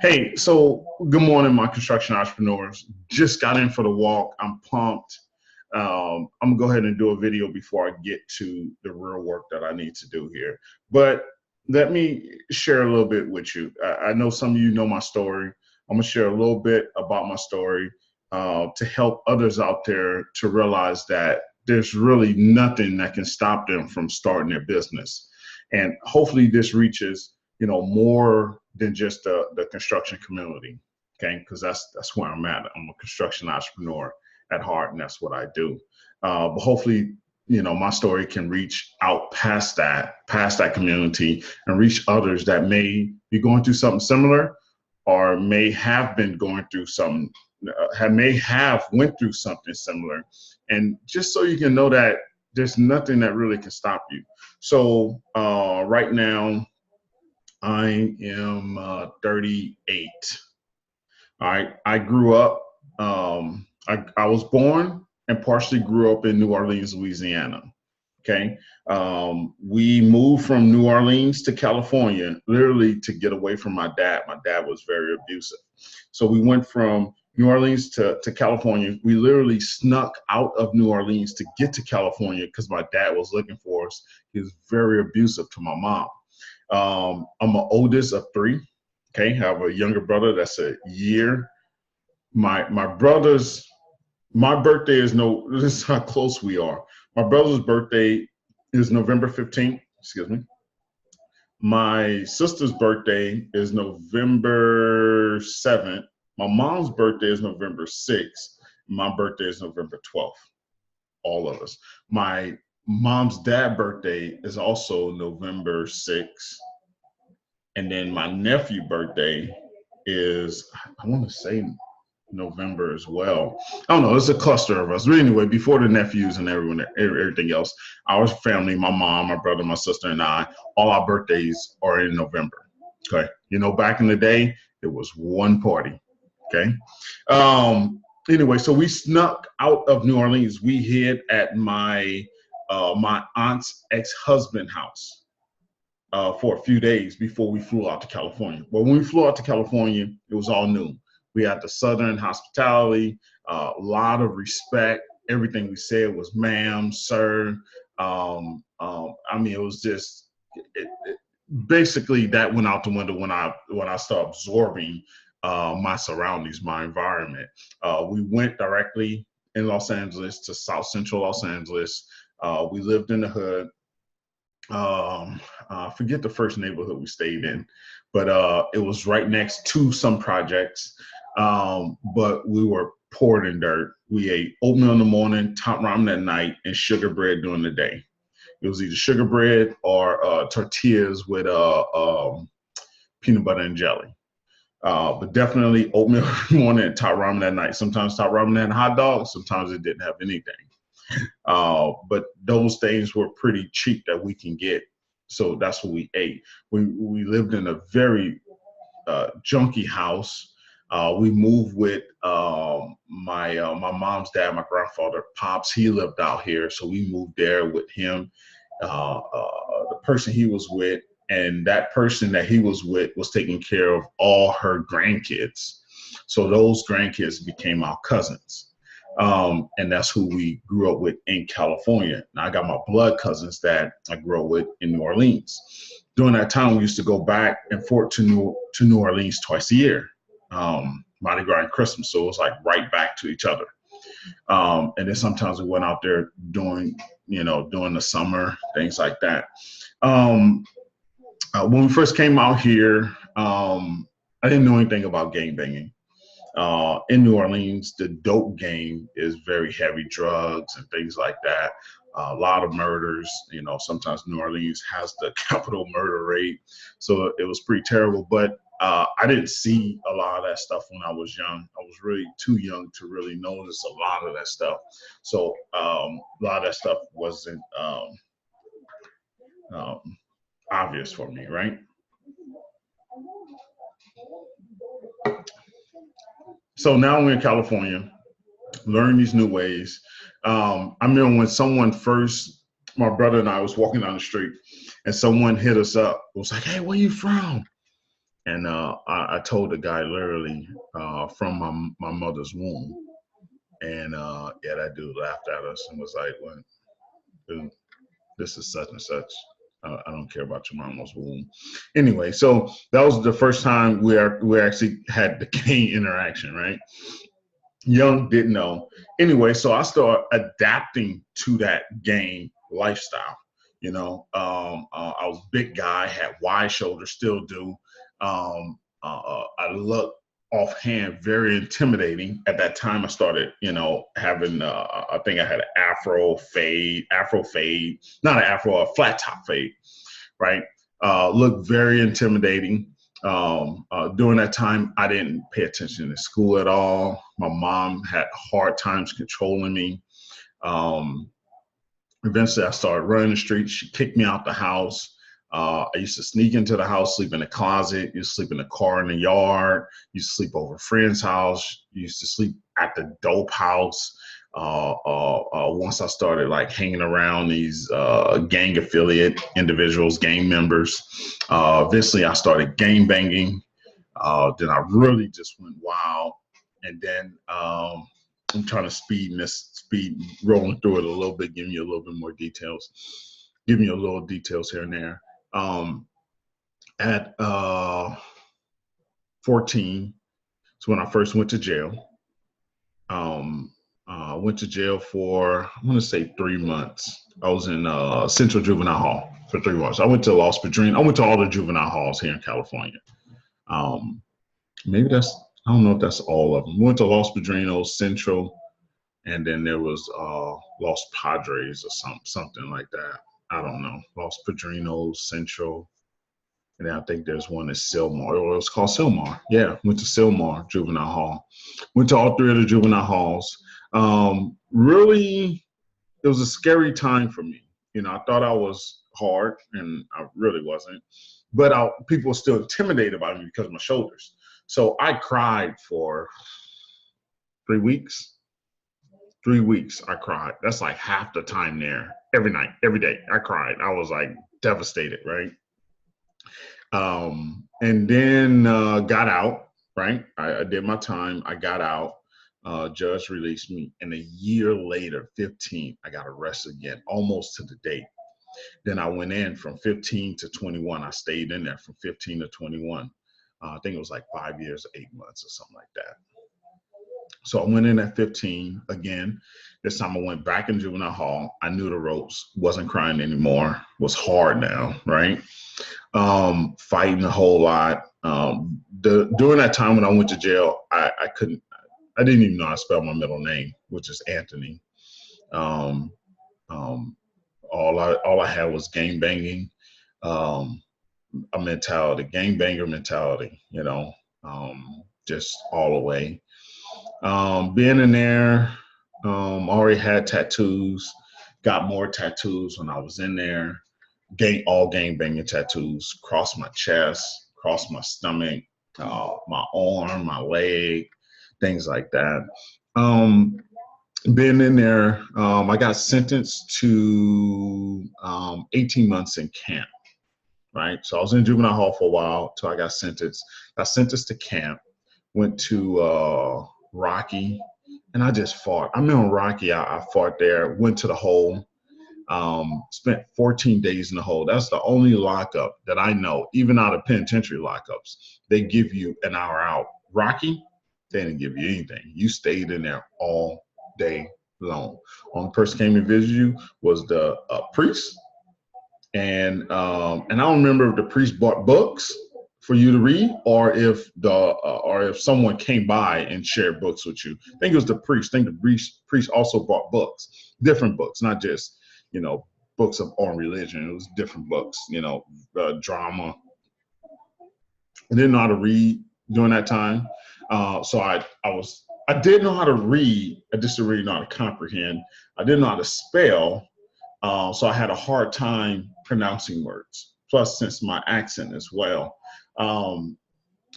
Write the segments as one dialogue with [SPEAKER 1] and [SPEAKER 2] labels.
[SPEAKER 1] Hey, so good morning, my construction entrepreneurs. Just got in for the walk. I'm pumped. I'm gonna go ahead and do a video before I get to the real work that I need to do here. But let me share a little bit with you. I know some of you know my story. I'm gonna share a little bit about my story to help others out there to realize that there's really nothing that can stop them from starting their business. And hopefully this reaches more than just the construction community, okay? Because that's where I'm at. I'm a construction entrepreneur at heart, and that's what I do. But hopefully, my story can reach out past that community, and reach others that may be going through something similar, or may have been going through something, may have went through something similar, and just so you can know that there's nothing that really can stop you. So right now, I am 38. All right. I grew up, I was born and partially grew up in New Orleans, Louisiana. Okay. We moved from New Orleans to California, literally to get away from my dad. My dad was very abusive. So we went from New Orleans to California. We literally snuck out of New Orleans to get to California because my dad was looking for us. He was very abusive to my mom. I'm the oldest of three. Okay, I have a younger brother that's a year. My birthday is this is how close we are. My brother's birthday is November 15th. Excuse me. My sister's birthday is November 7th. My mom's birthday is November 6th. My birthday is November 12th. All of us. My mom's dad's birthday is also November 6th. And then my nephew's birthday is, I want to say November as well. I don't know, it's a cluster of us. But anyway, before the nephews and everything else, our family, my mom, my brother, my sister, and I, all our birthdays are in November. Okay. Back in the day, it was one party. Okay. Anyway, so we snuck out of New Orleans. We hid at my aunt's ex-husband's house for a few days before we flew out to California. But when we flew out to California, it was all new. We had the Southern hospitality, a lot of respect. Everything we said was ma'am, sir. It was just basically that went out the window when I started absorbing my surroundings, my environment. We went directly in Los Angeles to South Central Los Angeles. We lived in the hood. I forget the first neighborhood we stayed in, but it was right next to some projects. But we were poor in dirt. We ate oatmeal in the morning, top ramen at night, and sugar bread during the day. It was either sugar bread or tortillas with peanut butter and jelly. But definitely oatmeal in the morning and top ramen at night. Sometimes top ramen had hot dogs. Sometimes it didn't have anything. But those things were pretty cheap that we can get. So that's what we ate. We lived in a very junky house. We moved with my mom's dad, my grandfather, Pops. He lived out here. So we moved there with him, the person he was with. And that person that he was with was taking care of all her grandkids. So those grandkids became our cousins. And that's who we grew up with in California. Now I got my blood cousins that I grew up with in New Orleans. During that time, we used to go back and forth to New Orleans twice a year, Mardi Gras and Christmas. So it was like right back to each other. And then sometimes we went out there during the summer, things like that. When we first came out here, I didn't know anything about gang banging. In New Orleans, the dope game is very heavy, drugs and things like that. A lot of murders. Sometimes New Orleans has the capital murder rate, so it was pretty terrible. But I didn't see a lot of that stuff when I was young. I was really too young to really notice a lot of that stuff. So a lot of that stuff wasn't obvious for me, right? So now we're in California, learn these new ways. I remember when my brother and I was walking down the street, and someone hit us up. It was like, "Hey, where you from?" And I told the guy literally from my mother's womb. And yeah, that dude laughed at us and was like, well, dude, this is such and such. I don't care about your mama's womb. Anyway, so that was the first time we actually had the game interaction, right? Young, didn't know. Anyway, so I started adapting to that game lifestyle. I was a big guy, had wide shoulders, still do. I looked offhand very intimidating. At that time, I started, having, I think I had an afro fade, not an afro, a flat top fade, right? Looked very intimidating. During that time, I didn't pay attention to school at all. My mom had hard times controlling me. Um, Eventually, I started running the streets. She kicked me out the house. I used to sneak into the house, sleep in the closet, used to sleep in the car in the yard, used to sleep over a friend's house, used to sleep at the dope house. Once I started like hanging around these gang affiliate individuals, gang members, eventually I started gang banging. Then I really just went wild. And then I'm trying to speed rolling through it a little bit, giving you a little bit more details, giving you a little details here and there. At 14, it's when I first went to jail. I went to jail for, I want to say 3 months. I was in Central Juvenile Hall for 3 months. I went to Los Padrinos. I went to all the juvenile halls here in California. Maybe that's, I don't know if that's all of them. Went to Los Padrinos, Central, and then there was Los Padres or something like that. I don't know. Los Padrinos, Central, and then I think there's one in Sylmar. It was called Sylmar. Yeah, went to Sylmar Juvenile Hall. Went to all 3 of the juvenile halls. Really, it was a scary time for me. I thought I was hard, and I really wasn't. But people were still intimidated by me because of my shoulders. So I cried for 3 weeks. 3 weeks I cried. That's like half the time there. Every night, every day, I cried. I was like devastated, right? And then got out, right? I did my time. I got out. Judge released me. And a year later, 15, I got arrested again, almost to the date. Then I went in from 15 to 21. I stayed in there from 15 to 21. I think it was like 5 years, 8 months or something like that. So I went in at 15 again. This time I went back in juvenile hall. I knew the ropes, wasn't crying anymore, was hard now, right? Fighting a whole lot. During that time when I went to jail, I didn't even know how to spell my middle name, which is Anthony. All I had was gang banging, a mentality, gang banger mentality, just all the way. Being in there, already had tattoos, got more tattoos when I was in there. All gang banging tattoos, across my chest, across my stomach, my arm, my leg, things like that. Being in there, I got sentenced to 18 months in camp, right? So I was in juvenile hall for a while till I got sentenced. Got sentenced to camp, went to Rocky, and I just fought. I remember Rocky, I fought there, went to the hole, spent 14 days in the hole. That's the only lockup that I know, even out of penitentiary lockups, they give you an hour out. Rocky, they didn't give you anything. You stayed in there all day long. Only person came to visit you was the priest, and I don't remember if the priest bought books for you to read, or if someone came by and shared books with you. I think it was the priest. I think the priest also bought books, different books, not just books on religion. It was different books, drama. I didn't know how to read during that time, so I did know how to read. I just didn't really know how to comprehend. I didn't know how to spell, so I had a hard time pronouncing words. Plus, since my accent as well.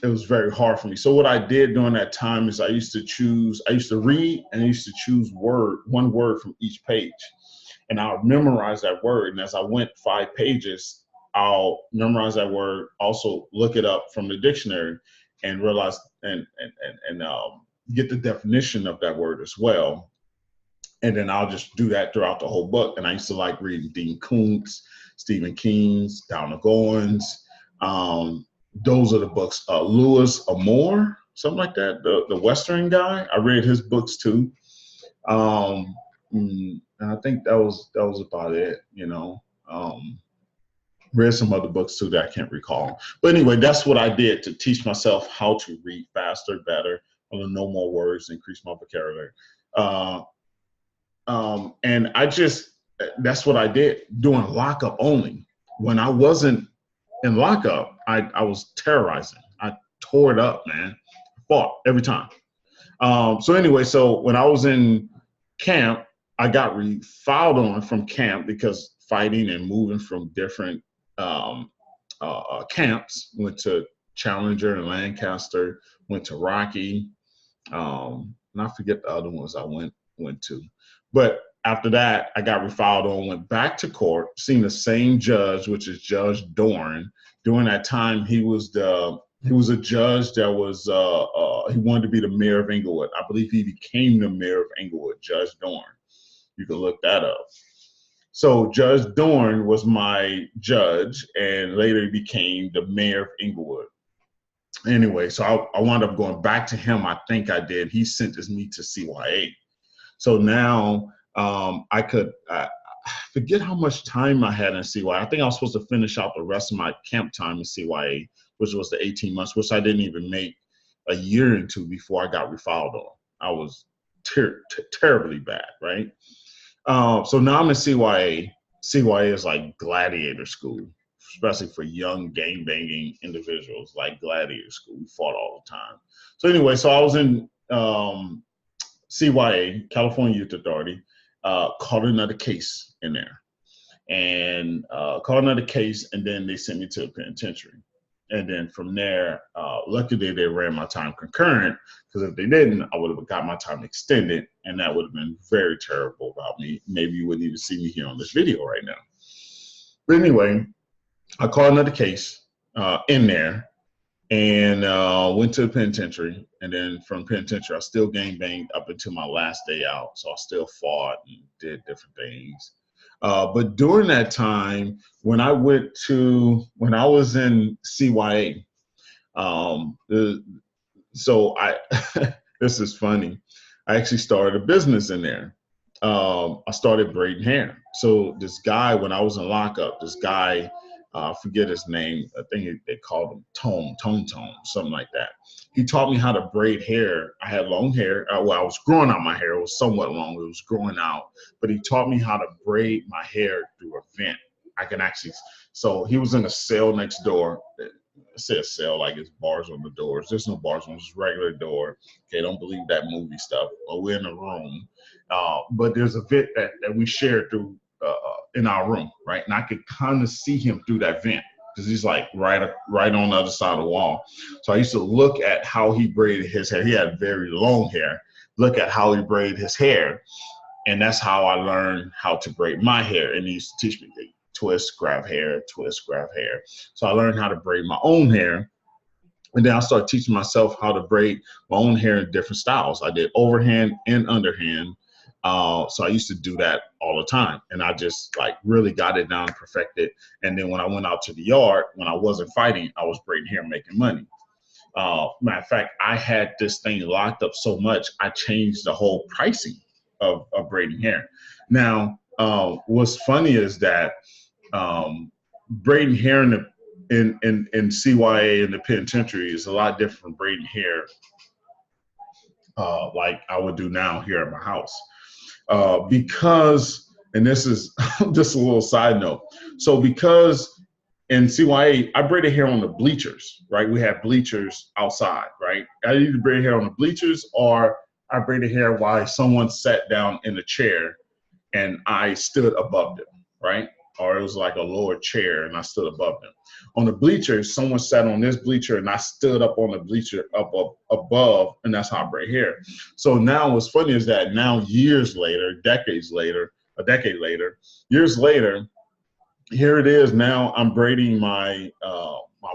[SPEAKER 1] It was very hard for me. So what I did during that time is I used to read, and I used to choose one word from each page. And I would memorize that word. And as I went 5 pages, I'll memorize that word, also look it up from the dictionary and realize and get the definition of that word as well. And then I'll just do that throughout the whole book. And I used to like reading Dean Koontz, Stephen King's, Down the Goins. Those are the books. Louis Amour, something like that, the Western guy. I read his books too. And I think that was about it, you know. Read some other books too that I can't recall. But anyway, that's what I did to teach myself how to read faster, better, know more words, increase my vocabulary. And that's what I did doing lockup only. When I wasn't in lockup, I was terrorizing. I tore it up, man. Fought every time. So anyway, so when I was in camp, I got filed on from camp because fighting and moving from different camps. Went to Challenger and Lancaster, went to Rocky, and I forget the other ones I went to. But after that, I got refiled on, went back to court, seen the same judge, which is Judge Dorn. During that time, he was a judge that was he wanted to be the mayor of Inglewood. I believe he became the mayor of Inglewood, Judge Dorn. You can look that up. So Judge Dorn was my judge, and later he became the mayor of Inglewood. Anyway, so I wound up going back to him. I think I did. He sentenced me to CYA. So now I forget how much time I had in CYA. I think I was supposed to finish out the rest of my camp time in CYA, which was the 18 months, which I didn't even make a year into before I got refiled on. I was terribly bad, right? So now I'm in CYA. CYA is like gladiator school, especially for young gang-banging individuals, like gladiator school. We fought all the time. So anyway, so I was in CYA, California Youth Authority, caught another case in there. And caught another case, and then they sent me to a penitentiary. And then from there, luckily they ran my time concurrent, because if they didn't, I would have got my time extended, and that would have been very terrible about me. Maybe you wouldn't even see me here on this video right now. But anyway, I caught another case in there, and went to the penitentiary. And then from penitentiary, I still gang-banged up until my last day out. So I still fought and did different things. But during that time, when I was in CYA, this is funny. I actually started a business in there. I started braiding hair. So this guy, when I was in lockup, I forget his name. I think they called him Tone, something like that. He taught me how to braid hair. I had long hair. I was growing out my hair. It was somewhat long. It was growing out. But he taught me how to braid my hair through a vent. So he was in a cell next door. I say a cell like it's bars on the doors. There's no bars on this regular door. Okay, don't believe that movie stuff. We're in a room. But there's a vent that we share through in our room, right? And I could kind of see him through that vent, because he's like right on the other side of the wall. So I used to look at how he braided his hair. He had very long hair. Look at how he braided his hair. And that's how I learned how to braid my hair. And he used to teach me to twist, grab hair, twist, grab hair. So I learned how to braid my own hair. And then I started teaching myself how to braid my own hair in different styles. I did overhand and underhand. So I used to do that all the time, and I just like really got it down, perfected. And then when I went out to the yard, when I wasn't fighting, I was braiding hair, making money. Matter of fact, I had this thing locked up so much, I changed the whole pricing of braiding hair. Now, what's funny is that braiding hair in CYA in the penitentiary is a lot different from braiding hair like I would do now here at my house. Because, and this is just a little side note. So because in CYA, I braided hair on the bleachers, right? We had bleachers outside, right? I either braided hair on the bleachers, or I braided hair while someone sat down in a chair and I stood above them, right? Or it was like a lower chair and I stood above them. On the bleachers, someone sat on this bleacher and I stood up on the bleacher up above, and that's how I braid hair. So now what's funny is that now years later, a decade later, years later, here it is now. I'm braiding my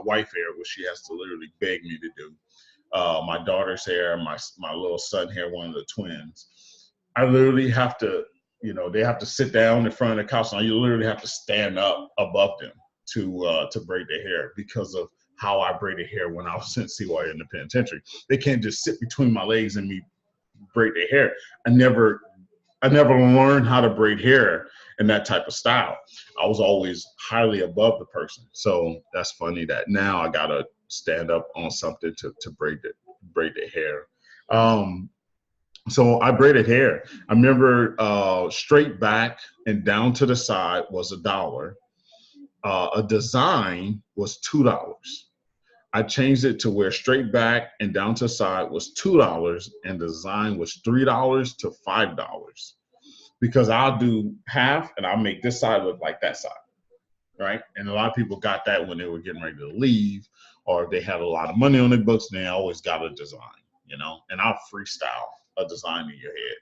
[SPEAKER 1] wife hair, which she has to literally beg me to do. My daughter's hair, my little son hair, one of the twins. I literally have to, they have to sit down in front of the couch, and you literally have to stand up above them to braid their hair because of how I braided hair when I was in CYA in the penitentiary. They can't just sit between my legs and me braid their hair. I never learned how to braid hair in that type of style. I was always highly above the person. So that's funny that now I gotta stand up on something to braid the hair. So I braided hair. I remember straight back and down to the side was $1. A design was $2. I changed it to where straight back and down to the side was $2 and design was $3 to $5, because I'll do half and I'll make this side look like that side, right? And a lot of people got that when they were getting ready to leave, or if they had a lot of money on their books, and they always got a design, and I'll freestyle a design in your head.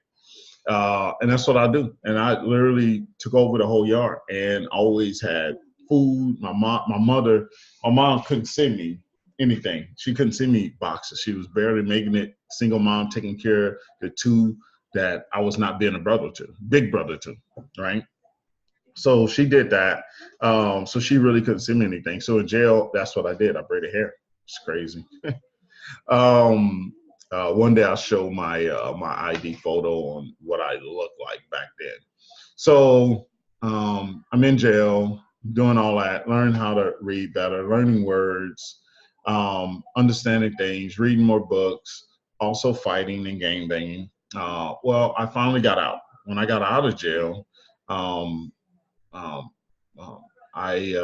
[SPEAKER 1] And that's what I do. And I literally took over the whole yard and always had food. My mom couldn't send me anything. She couldn't send me boxes. She was barely making it, single mom, taking care of the two that I was not being big brother to, right? So she did that. So she really couldn't send me anything. So in jail, that's what I did. I braided hair. It's crazy. One day I'll show my my ID photo on what I looked like back then. So I'm in jail, doing all that, learning how to read better, learning words, understanding things, reading more books, also fighting and gang banging. Well, I finally got out. When I got out of jail, um, um, I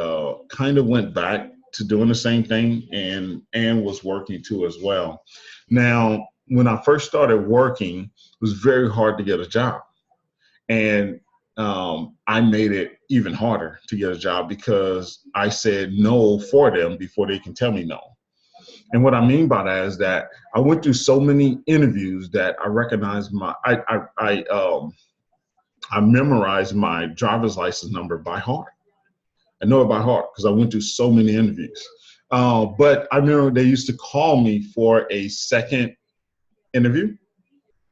[SPEAKER 1] kind of went back to doing the same thing, and was working too as well. Now, when I first started working, it was very hard to get a job, and I made it even harder to get a job because I said no for them before they can tell me no. And what I mean by that is that I went through so many interviews that I recognized I memorized my driver's license number by heart. I know it by heart because I went through so many interviews. But I remember they used to call me for a second interview,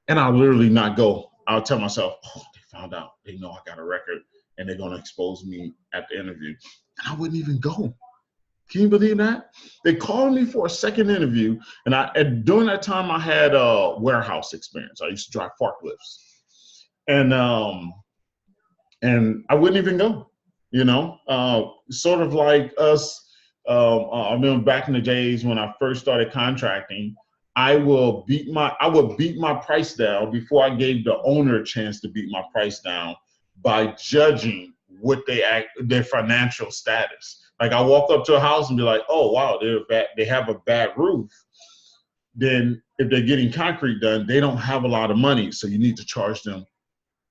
[SPEAKER 1] and I'll literally not go. I'll tell myself, oh, they found out. They know I got a record, and they're going to expose me at the interview. And I wouldn't even go. Can you believe that? They called me for a second interview, and during that time, I had a warehouse experience. I used to drive forklifts, and I wouldn't even go. Sort of like us. I remember back in the days when I first started contracting, I would beat my price down before I gave the owner a chance to beat my price down by judging what their financial status. Like I walk up to a house and be like, oh wow, they have a bad roof. Then if they're getting concrete done, they don't have a lot of money, so you need to charge them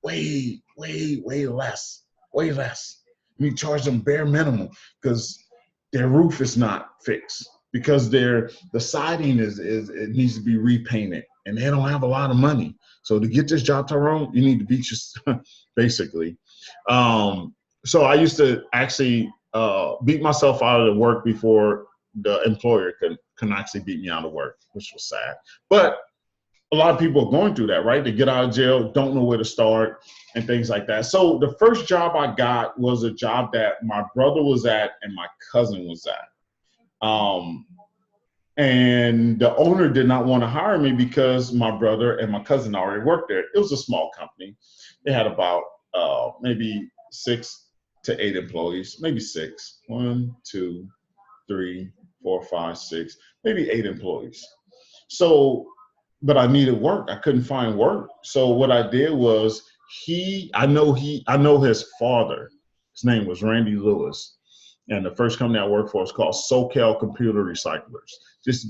[SPEAKER 1] way less. You charge them bare minimum because their roof is not fixed, because the siding it needs to be repainted, and they don't have a lot of money. So to get this job, Tyrone, you need to beat your basically. So I used to actually beat myself out of the work before the employer can actually beat me out of work, which was sad. But a lot of people are going through that, right? They get out of jail, don't know where to start, and things like that. So the first job I got was a job that my brother was at and my cousin was at. And the owner did not want to hire me because my brother and my cousin already worked there. It was a small company. They had about maybe 6 to 8 employees, maybe 6. 1, 2, 3, 4, 5, 6, maybe 8 employees. So, but I needed work. I couldn't find work. So what I did was I know his father. His name was Randy Lewis. And the first company I worked for is called SoCal Computer Recyclers. This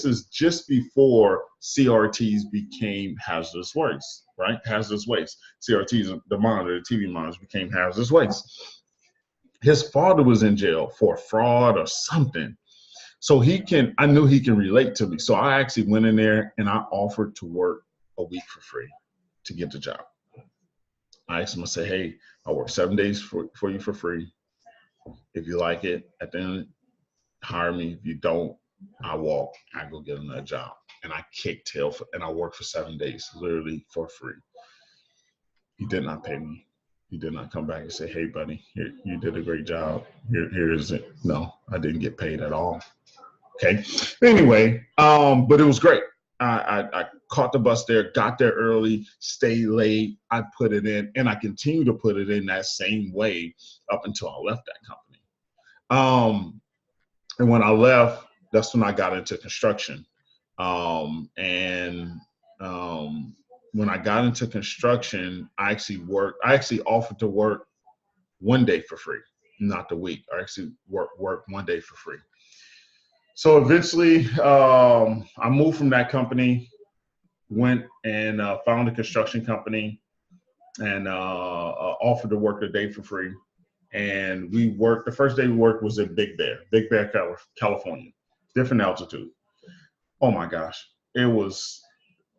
[SPEAKER 1] is just before CRTs became hazardous waste, right? Hazardous waste. CRTs, the TV monitors became hazardous waste. His father was in jail for fraud or something. So I knew he can relate to me. So I actually went in there and I offered to work a week for free to get the job. I asked him, I said, hey, I work 7 days for you for free. If you like it, at the end, hire me. If you don't, I walk, I go get another job. And I kicked tail and I worked for 7 days, literally for free. He did not pay me. He did not come back and say, hey, buddy, here, you did a great job. Here is it. No, I didn't get paid at all. Okay. Anyway, but it was great. I caught the bus there, got there early, stayed late. I put it in, and I continue to put it in that same way up until I left that company. And when I left, that's when I got into construction. When I got into construction, I actually offered to work 1 day for free, not the week. I actually worked 1 day for free. So eventually, I moved from that company, went and found a construction company, and offered to work a day for free. And we worked, the first day we worked was in Big Bear, California, different altitude. Oh my gosh, it was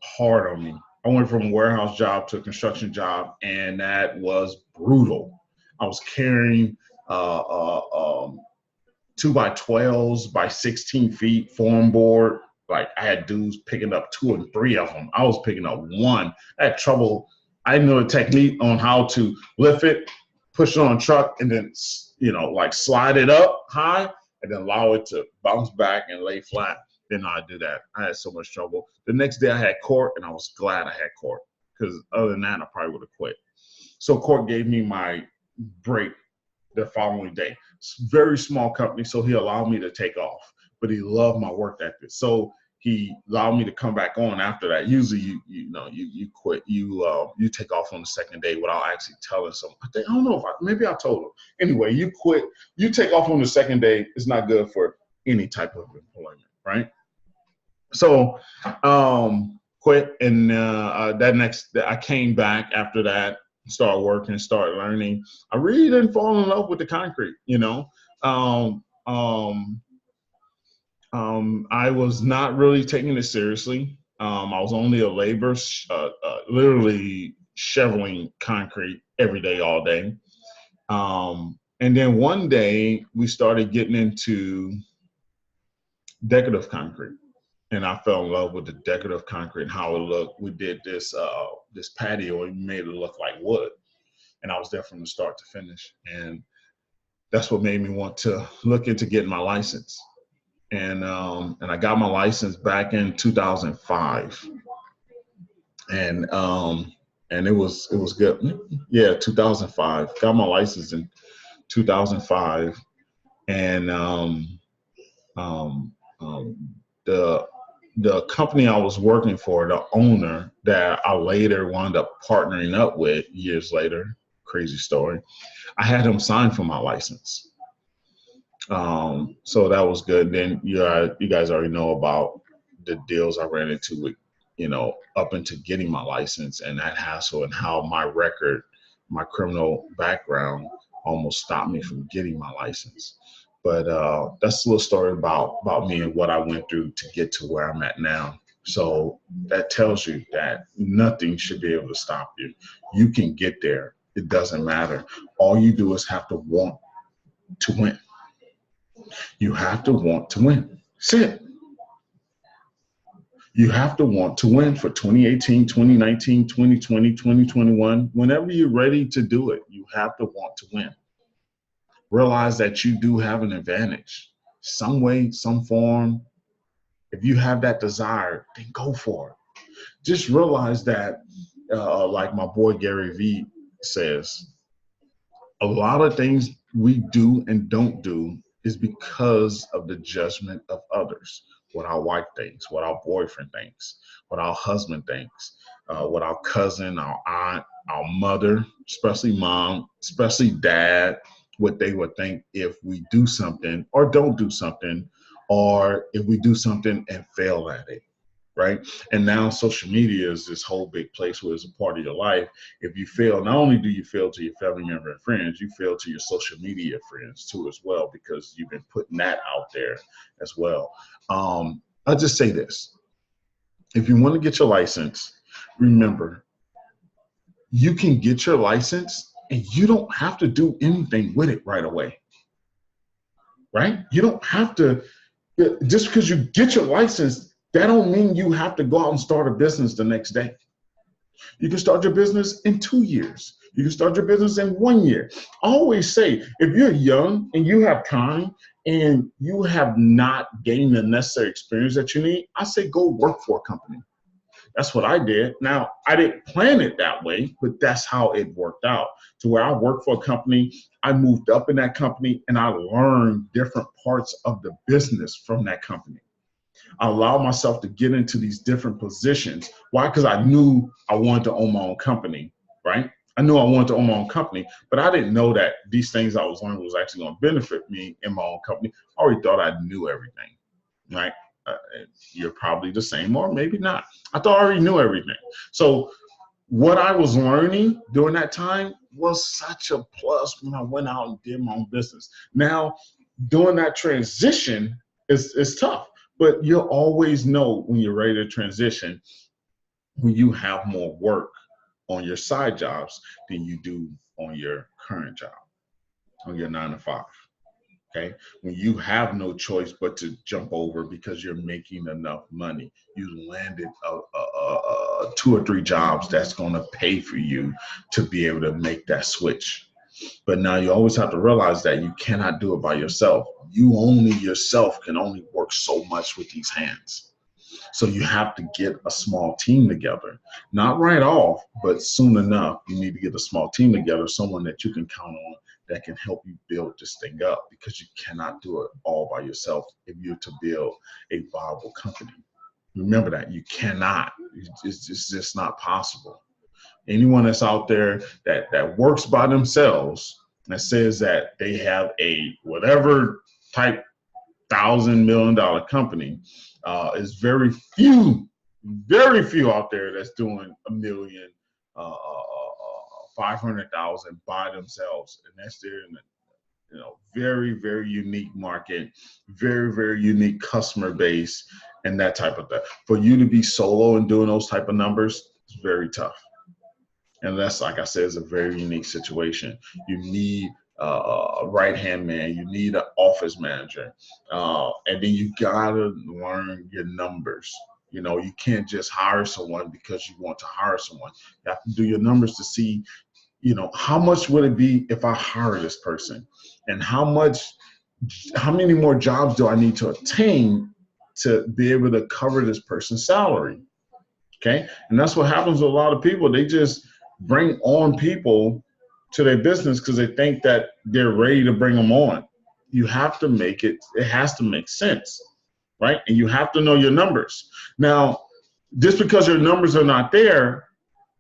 [SPEAKER 1] hard on me. I went from a warehouse job to a construction job, and that was brutal. I was carrying 2x12s by 16 feet form board. Like, I had dudes picking up 2 and 3 of them. I was picking up 1. I had trouble. I knew a technique on how to lift it, push it on a truck, and then, like slide it up high and then allow it to bounce back and lay flat. Didn't know how to do that. I had so much trouble. The next day I had court, and I was glad I had court, because other than that, I probably would have quit. So court gave me my break the following day. Very small company, so he allowed me to take off, but he loved my work ethic. So he allowed me to come back on after that. Usually you quit, you take off on the second day without actually telling someone. I don't know maybe I told him. Anyway, you quit, you take off on the second day. It's not good for any type of employment, right? So quit, and I came back after that, started working, started learning. I really didn't fall in love with the concrete, I was not really taking it seriously. I was only a laborer, literally shoveling concrete every day, all day. And then one day we started getting into decorative concrete, and I fell in love with the decorative concrete and how it looked. We did this patio, and made it look like wood, and I was there from the start to finish. And that's what made me want to look into getting my license. And I got my license back in 2005, and it was good. Yeah, 2005. Got my license in 2005, and the company I was working for, the owner that I later wound up partnering up with years later, crazy story, I had him sign for my license. So that was good. Then you guys already know about the deals I ran into with, up into getting my license, and that hassle, and how my record, my criminal background almost stopped me from getting my license. But that's a little story about me and what I went through to get to where I'm at now. So that tells you that nothing should be able to stop you. You can get there. It doesn't matter. All you do is have to want to win. You have to want to win. That's it. You have to want to win for 2018, 2019, 2020, 2021. Whenever you're ready to do it, you have to want to win. Realize that you do have an advantage. Some way, some form. If you have that desire, then go for it. Just realize that, like my boy Gary Vee says, a lot of things we do and don't do is because of the judgment of others. What our wife thinks, what our boyfriend thinks, what our husband thinks, what our cousin, our aunt, our mother, especially mom, especially dad, what they would think if we do something or don't do something, or if we do something and fail at it, right? And now social media is this whole big place where it's a part of your life. If you fail, not only do you fail to your family member and friends, you fail to your social media friends too as well, because you've been putting that out there as well. I'll just say this. If you want to get your license, remember, you can get your license and you don't have to do anything with it right away, right? You don't have to, just because you get your license, that don't mean you have to go out and start a business the next day. You can start your business in 2 years. You can start your business in 1 year. I always say, if you're young and you have time and you have not gained the necessary experience that you need, I say go work for a company. That's what I did. Now, I didn't plan it that way, but that's how it worked out. To where I worked for a company, I moved up in that company, and I learned different parts of the business from that company. I allowed myself to get into these different positions. Why? Because I knew I wanted to own my own company, right? I knew I wanted to own my own company, but I didn't know that these things I was learning was actually going to benefit me in my own company. I already thought I knew everything, right? You're probably the same, or maybe not. I thought I already knew everything. So what I was learning during that time was such a plus when I went out and did my own business. Now, doing that transition is tough, but you'll always know when you're ready to transition when you have more work on your side jobs than you do on your current job, on your 9 to 5. Okay, when you have no choice but to jump over because you're making enough money, you landed 2 or 3 jobs that's going to pay for you to be able to make that switch. But now you always have to realize that you cannot do it by yourself. You only yourself can only work so much with these hands. So you have to get a small team together, not right off, but soon enough, you need to get a small team together, someone that you can count on that can help you build this thing up, because you cannot do it all by yourself if you're to build a viable company. Remember that you cannot, it's just not possible. Anyone that's out there that works by themselves, that says that they have a whatever type $1,000 million company, is very few out there that's doing a million, 500,000 by themselves, and that's there in a very, very unique market, very, very unique customer base, and that type of thing. For you to be solo and doing those type of numbers, it's very tough. And that's, like I said, is a very unique situation. You need a right-hand man, you need an office manager, and then you gotta learn your numbers. You can't just hire someone because you want to hire someone. You have to do your numbers to see, how much would it be if I hire this person, and how many more jobs do I need to attain to be able to cover this person's salary? Okay, and that's what happens with a lot of people. They just bring on people to their business because they think that they're ready to bring them on. You have to make it has to make sense, right? And you have to know your numbers. Now, just because your numbers are not there,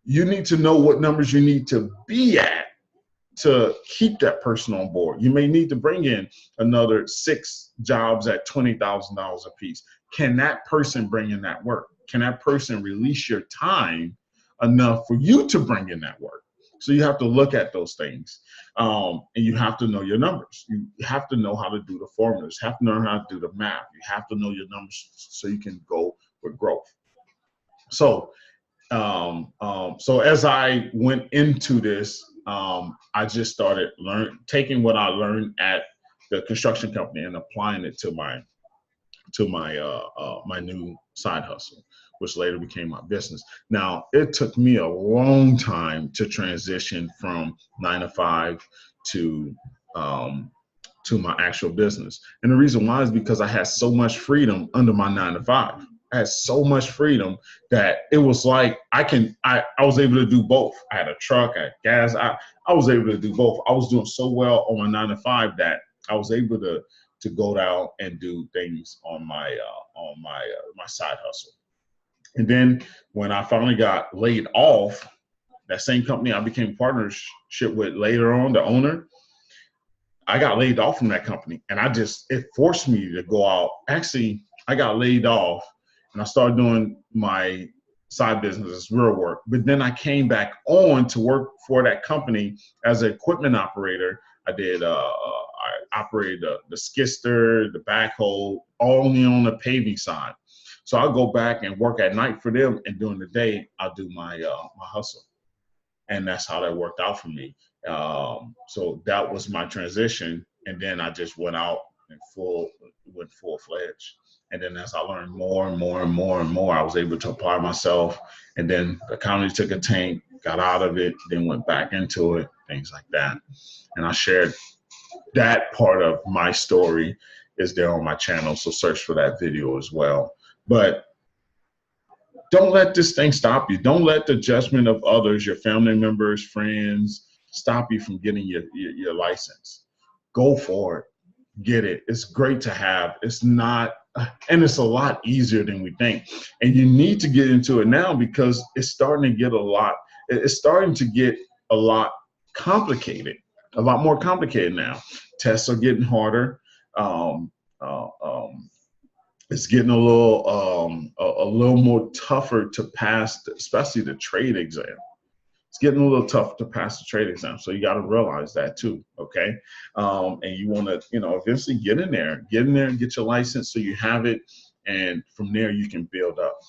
[SPEAKER 1] you need to know what numbers you need to be at to keep that person on board. You may need to bring in another 6 jobs at $20,000 a piece. Can that person bring in that work? Can that person release your time enough for you to bring in that work? So you have to look at those things, and you have to know your numbers. You have to know how to do the formulas. You have to know how to do the math. You have to know your numbers so you can go with growth. So as I went into this, I just started taking what I learned at the construction company and applying it to my my new side hustle, which later became my business. Now, it took me a long time to transition from 9 to 5 to my actual business. And the reason why is because I had so much freedom under my 9 to 5. I had so much freedom that it was like I was able to do both. I had a truck, I had gas. I was able to do both. I was doing so well on my 9 to 5 that I was able to go down and do things on my my side hustle. And then when I finally got laid off, that same company I became partnership with later on, the owner, I got laid off from that company, and it forced me to go out. Actually, I got laid off and I started doing my side business as real work. But then I came back on to work for that company as an equipment operator. I did I operated the skidster, the backhoe, only on the paving side. So I'll go back and work at night for them, and during the day I'll do my my hustle. And that's how that worked out for me. So that was my transition. And then I just went out and went full-fledged. And then as I learned more and more and more and more, I was able to apply myself. And then the county took a tank, got out of it, then went back into it, things like that. And I shared that part of my story is there on my channel. So search for that video as well. But don't let this thing stop you. Don't let the judgment of others, your family members, friends, stop you from getting your license. Go for it. Get it. It's great to have. It's not, and it's a lot easier than we think. And you need to get into it now because it's starting to get a lot complicated, a lot more complicated now. Tests are getting harder. It's getting a little more tougher to pass, especially the trade exam. It's getting a little tough to pass the trade exam. So you got to realize that too, okay? And you want to, eventually get in there and get your license so you have it. And from there you can build up,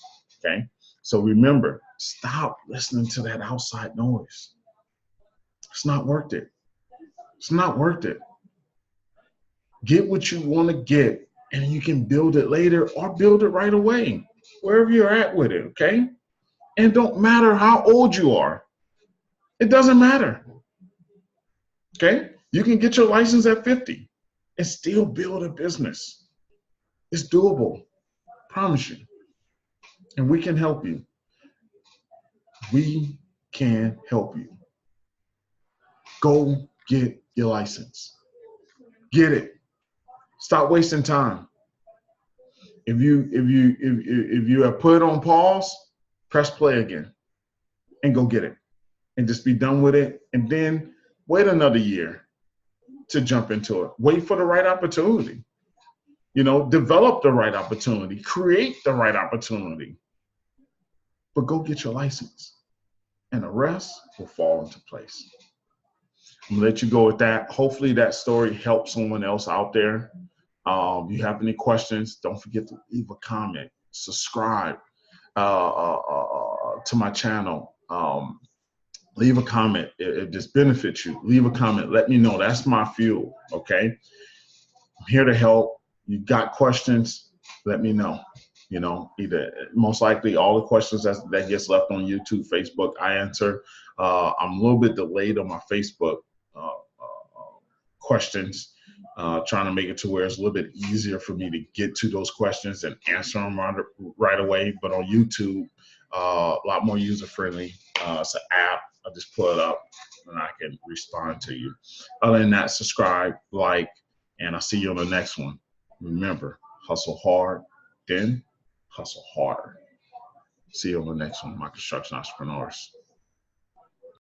[SPEAKER 1] okay? So remember, stop listening to that outside noise. It's not worth it. It's not worth it. Get what you want to get. And you can build it later or build it right away, wherever you're at with it, okay? And don't matter how old you are. It doesn't matter, okay? You can get your license at 50 and still build a business. It's doable, promise you. And we can help you. We can help you. Go get your license. Get it. Stop wasting time. If you have put it on pause, press play again and go get it and just be done with it. And then wait another year to jump into it. Wait for the right opportunity. Develop the right opportunity, create the right opportunity, but go get your license and the rest will fall into place. I'm gonna let you go with that. Hopefully that story helps someone else out there. If you have any questions, don't forget to leave a comment, subscribe to my channel. Leave a comment if this benefits you. Leave a comment. Let me know. That's my fuel, okay? I'm here to help. You got questions, let me know. Either most likely all the questions that gets left on YouTube, Facebook, I answer. I'm a little bit delayed on my Facebook questions. Trying to make it to where it's a little bit easier for me to get to those questions and answer them right away. But on YouTube, a lot more user-friendly. It's an app. I just pull it up and I can respond to you. Other than that, subscribe, like, and I'll see you on the next one. Remember, hustle hard, then hustle harder. See you on the next one, my construction entrepreneurs.